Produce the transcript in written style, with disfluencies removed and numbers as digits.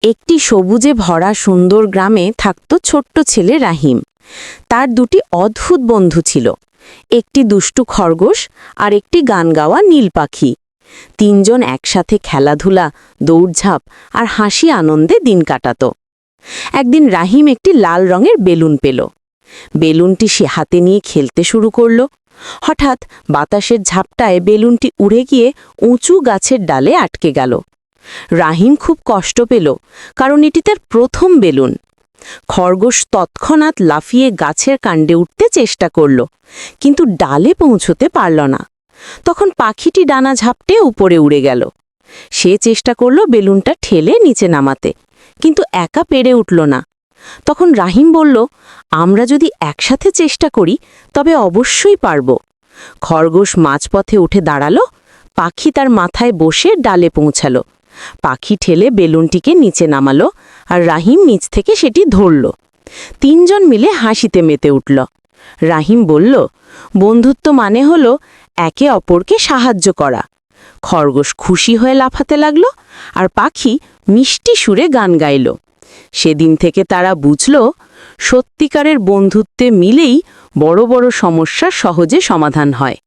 একটি সবুজে ভরা সুন্দর গ্রামে থাকত ছোট্ট ছেলে রাহিম। তার দুটি অদ্ভুত বন্ধু ছিল, একটি দুষ্টু খরগোশ আর একটি গান গাওয়া নীল পাখি। তিনজন একসাথে খেলাধুলা, দৌড়ঝাঁপ আর হাসি আনন্দে দিন কাটাত। একদিন রাহিম একটি লাল রঙের বেলুন পেল। বেলুনটি সে হাতে নিয়ে খেলতে শুরু করল। হঠাৎ বাতাসের ঝাপটায় বেলুনটি উড়ে গিয়ে উঁচু গাছের ডালে আটকে গেল। রাহিম খুব কষ্ট পেল, কারণ এটি তার প্রথম বেলুন। খরগোশ তৎক্ষণাৎ লাফিয়ে গাছের কাণ্ডে উঠতে চেষ্টা করল, কিন্তু ডালে পৌঁছতে পারল না। তখন পাখিটি ডানা ঝাপটে উপরে উড়ে গেল। সে চেষ্টা করল বেলুনটা ঠেলে নিচে নামাতে, কিন্তু একা পেরে উঠল না। তখন রাহিম বলল, আমরা যদি একসাথে চেষ্টা করি তবে অবশ্যই পারব। খরগোশ মাঝপথে উঠে দাঁড়ালো, পাখি তার মাথায় বসে ডালে পৌঁছালো। পাখি ঠেলে বেলুনটিকে নিচে নামালো, আর রাহিম নিচ থেকে সেটি ধরল। তিনজন মিলে হাসিতে মেতে উঠল। রাহিম বলল, বন্ধুত্ব মানে হলো একে অপরকে সাহায্য করা। খরগোশ খুশি হয়ে লাফাতে লাগল, আর পাখি মিষ্টি সুরে গান গাইল। সেদিন থেকে তারা বুঝল, সত্যিকারের বন্ধুত্বে মিলেই বড় বড় সমস্যার সহজে সমাধান হয়।